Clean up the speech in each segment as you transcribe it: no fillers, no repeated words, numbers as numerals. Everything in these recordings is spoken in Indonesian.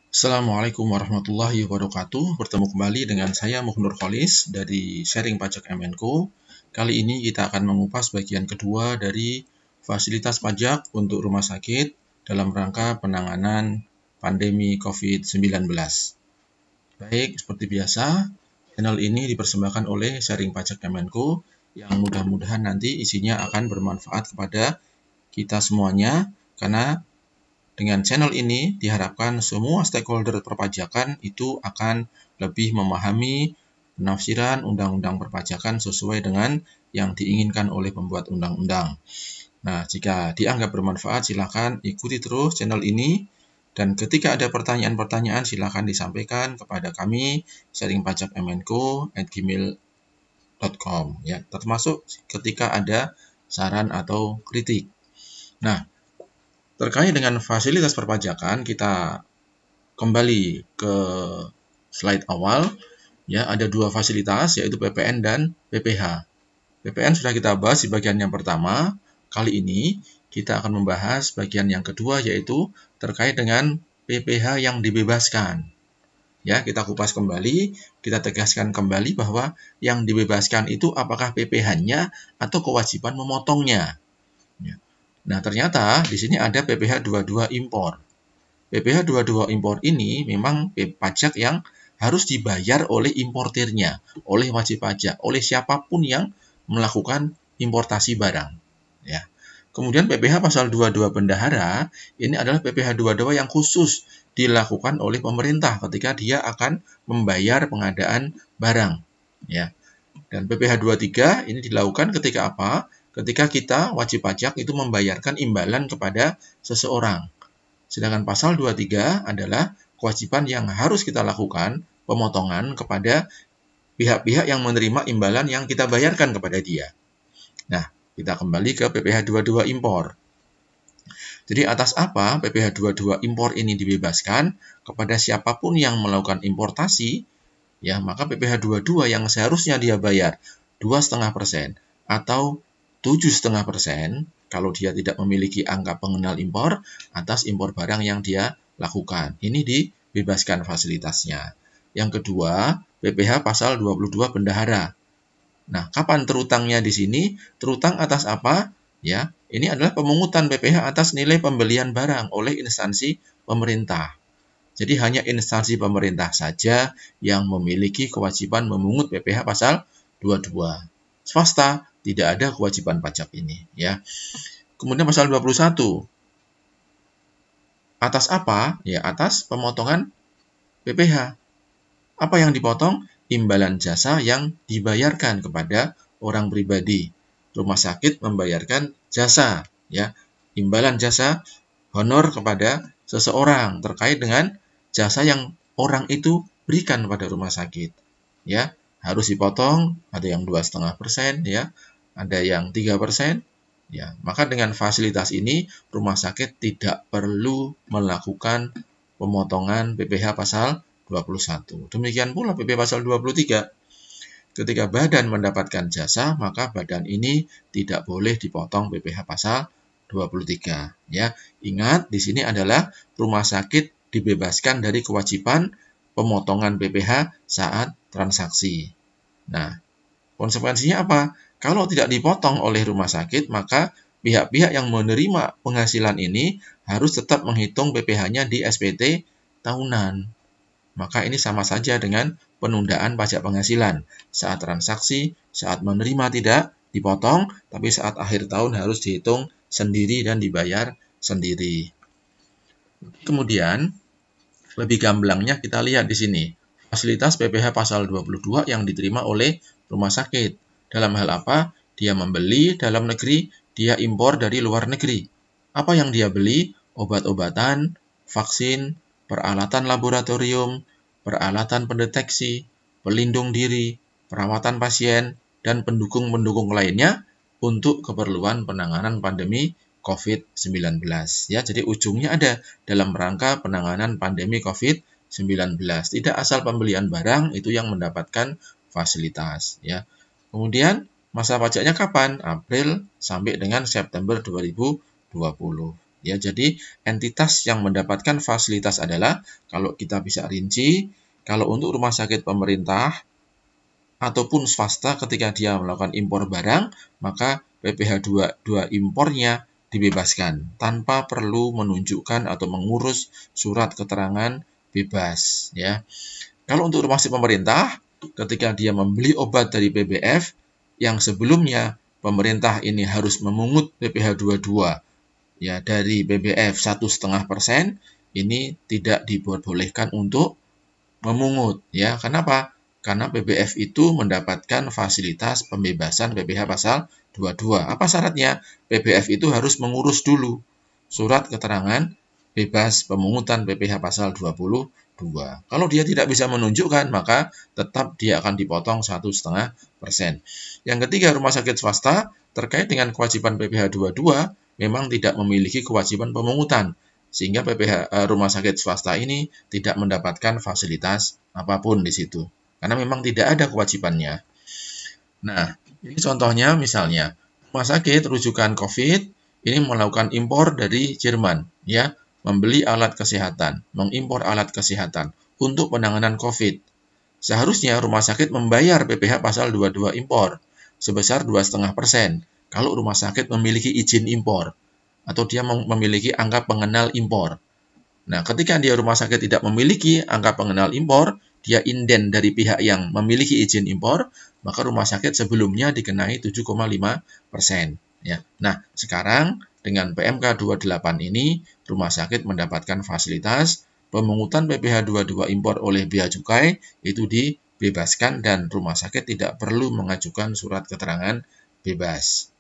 Assalamualaikum warahmatullahi wabarakatuh. Bertemu kembali dengan saya Muhnur Kholis dari Sharing Pajak Menko. Kali ini kita akan mengupas bagian kedua dari fasilitas pajak untuk rumah sakit dalam rangka penanganan pandemi COVID-19. Baik, seperti biasa, channel ini dipersembahkan oleh Sharing Pajak Menko yang mudah-mudahan nanti isinya akan bermanfaat kepada kita semuanya, karena dengan channel ini diharapkan semua stakeholder perpajakan itu akan lebih memahami penafsiran undang-undang perpajakan sesuai dengan yang diinginkan oleh pembuat undang-undang. Nah, jika dianggap bermanfaat, silakan ikuti terus channel ini. Dan ketika ada pertanyaan-pertanyaan, silakan disampaikan kepada kami, sharingpajakmenko@gmail.com, ya, termasuk ketika ada saran atau kritik. Nah, terkait dengan fasilitas perpajakan, kita kembali ke slide awal. Ya, ada dua fasilitas, yaitu PPN dan PPH. PPN sudah kita bahas di bagian yang pertama. Kali ini kita akan membahas bagian yang kedua, yaitu terkait dengan PPH yang dibebaskan. Ya, kita kupas kembali, kita tegaskan kembali bahwa yang dibebaskan itu apakah PPH-nya atau kewajiban memotongnya. Nah, ternyata di sini ada PPH 22 impor. PPH 22 impor ini memang pajak yang harus dibayar oleh importirnya, oleh wajib pajak, oleh siapapun yang melakukan importasi barang. Ya. Kemudian PPH pasal 22 bendahara, ini adalah PPH 22 yang khusus dilakukan oleh pemerintah ketika dia akan membayar pengadaan barang. Ya. Dan PPH 23 ini dilakukan ketika apa? Ketika kita wajib pajak itu membayarkan imbalan kepada seseorang. Sedangkan pasal 23 adalah kewajiban yang harus kita lakukan, pemotongan kepada pihak-pihak yang menerima imbalan yang kita bayarkan kepada dia. Nah, kita kembali ke PPH 22 impor. Jadi atas apa PPH 22 impor ini dibebaskan? Kepada siapapun yang melakukan importasi, ya, maka PPH 22 yang seharusnya dia bayar 2,5% atau 7,5% kalau dia tidak memiliki angka pengenal impor atas impor barang yang dia lakukan. Ini dibebaskan fasilitasnya. Yang kedua, PPH pasal 22 bendahara. Nah, kapan terutangnya di sini? Terutang atas apa? Ya, ini adalah pemungutan PPH atas nilai pembelian barang oleh instansi pemerintah. Jadi hanya instansi pemerintah saja yang memiliki kewajiban memungut PPH pasal 22. Swasta tidak ada kewajiban pajak ini, ya. Kemudian pasal 21. Atas apa? Ya, atas pemotongan PPH. Apa yang dipotong? Imbalan jasa yang dibayarkan kepada orang pribadi. Rumah sakit membayarkan jasa, ya. Imbalan jasa honor kepada seseorang terkait dengan jasa yang orang itu berikan pada rumah sakit, ya, harus dipotong. Ada yang 2,5%, ya, ada yang 3%, ya. Maka dengan fasilitas ini rumah sakit tidak perlu melakukan pemotongan PPH pasal 21. Demikian pula PPH pasal 23. Ketika badan mendapatkan jasa, maka badan ini tidak boleh dipotong PPH pasal 23, ya. Ingat, di sini adalah rumah sakit dibebaskan dari kewajiban pemotongan PPH saat transaksi. Nah, konsekuensinya apa? Kalau tidak dipotong oleh rumah sakit, maka pihak-pihak yang menerima penghasilan ini harus tetap menghitung PPH-nya di SPT tahunan. Maka ini sama saja dengan penundaan pajak penghasilan. Saat transaksi, saat menerima tidak dipotong, tapi saat akhir tahun harus dihitung sendiri dan dibayar sendiri. Kemudian, lebih gamblangnya kita lihat di sini. Fasilitas PPH pasal 22 yang diterima oleh rumah sakit. Dalam hal apa? Dia membeli dalam negeri, dia impor dari luar negeri. Apa yang dia beli? Obat-obatan, vaksin, peralatan laboratorium, peralatan pendeteksi, pelindung diri, perawatan pasien, dan pendukung-pendukung lainnya untuk keperluan penanganan pandemi COVID-19. Ya, jadi ujungnya ada dalam rangka penanganan pandemi COVID-19. Tidak asal pembelian barang itu yang mendapatkan fasilitas, ya. Kemudian masa pajaknya kapan? April sampai dengan September 2020. Ya, jadi entitas yang mendapatkan fasilitas adalah, kalau kita bisa rinci, kalau untuk rumah sakit pemerintah ataupun swasta ketika dia melakukan impor barang, maka PPh 22 impornya dibebaskan tanpa perlu menunjukkan atau mengurus surat keterangan bebas, ya. Kalau untuk rumah sakit pemerintah, ketika dia membeli obat dari PBF yang sebelumnya pemerintah ini harus memungut PPh 22 ya dari BBF 1,5%, ini tidak diperbolehkan untuk memungut, ya. Kenapa? Karena PBF itu mendapatkan fasilitas pembebasan PPh pasal 22. Apa syaratnya? PBF itu harus mengurus dulu surat keterangan bebas pemungutan PPh pasal 22. Kalau dia tidak bisa menunjukkan, maka tetap dia akan dipotong 1,5%. Yang ketiga, rumah sakit swasta terkait dengan kewajiban PPh 22 memang tidak memiliki kewajiban pemungutan, sehingga rumah sakit swasta ini tidak mendapatkan fasilitas apapun di situ, karena memang tidak ada kewajibannya. Nah, ini contohnya misalnya, rumah sakit rujukan COVID ini melakukan impor dari Jerman, ya, membeli alat kesehatan, mengimpor alat kesehatan untuk penanganan COVID. Seharusnya rumah sakit membayar PPh pasal 22 impor sebesar 2,5% kalau rumah sakit memiliki izin impor atau dia memiliki angka pengenal impor. Nah, ketika dia rumah sakit tidak memiliki angka pengenal impor, dia inden dari pihak yang memiliki izin impor, maka rumah sakit sebelumnya dikenai 7,5%. Ya. Nah, sekarang dengan PMK 28 ini, rumah sakit mendapatkan fasilitas pemungutan PPh 22 impor oleh bea cukai itu dibebaskan dan rumah sakit tidak perlu mengajukan surat keterangan bebas.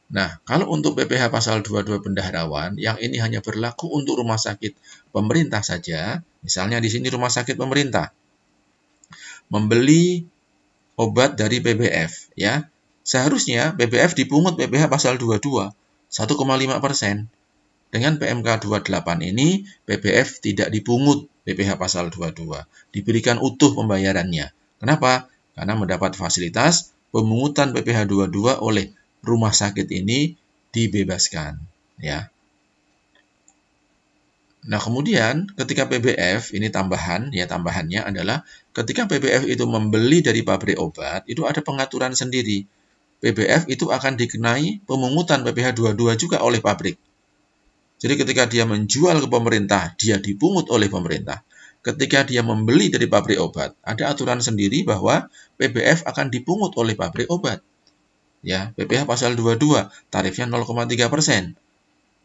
Nah, kalau untuk PPh pasal 22 bendaharawan, yang ini hanya berlaku untuk rumah sakit pemerintah saja, misalnya di sini rumah sakit pemerintah membeli obat dari PBF, ya. Seharusnya PBF dipungut PPh pasal 22, 1,5%. Dengan PMK 28 ini, PBF tidak dipungut PPh pasal 22, diberikan utuh pembayarannya. Kenapa? Karena mendapat fasilitas pemungutan PPh 22 oleh rumah sakit ini dibebaskan, ya. Nah, kemudian ketika PBF ini tambahannya adalah ketika PBF itu membeli dari pabrik obat, itu ada pengaturan sendiri. PBF itu akan dikenai pemungutan PPh 22 juga oleh pabrik. Jadi ketika dia menjual ke pemerintah, dia dipungut oleh pemerintah. Ketika dia membeli dari pabrik obat, ada aturan sendiri bahwa PBF akan dipungut oleh pabrik obat. Ya, PPh pasal 22, tarifnya 0,3%.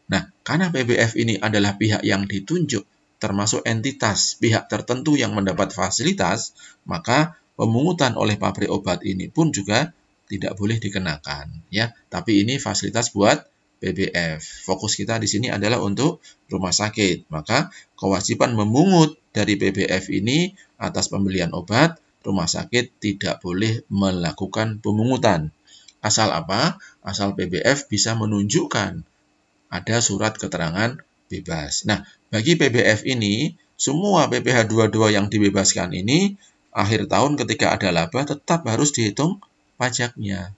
Nah, karena PBF ini adalah pihak yang ditunjuk, termasuk entitas pihak tertentu yang mendapat fasilitas, maka pemungutan oleh pabrik obat ini pun juga tidak boleh dikenakan, ya. Tapi ini fasilitas buat PBF. Fokus kita di sini adalah untuk rumah sakit. Maka kewajiban memungut dari PBF ini atas pembelian obat, rumah sakit tidak boleh melakukan pemungutan. Asal apa? Asal PBF bisa menunjukkan ada surat keterangan bebas. Nah, bagi PBF ini, semua PPh 22 yang dibebaskan ini, akhir tahun ketika ada laba tetap harus dihitung pajaknya.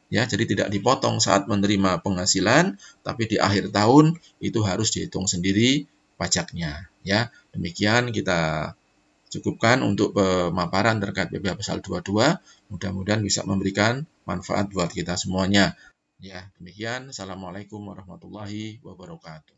Ya, jadi tidak dipotong saat menerima penghasilan, tapi di akhir tahun itu harus dihitung sendiri pajaknya. Ya, demikian kita cukupkan untuk pemaparan terkait PPh pasal 22. Mudah-mudahan bisa memberikan manfaat buat kita semuanya. Ya, demikian. Assalamualaikum warahmatullahi wabarakatuh.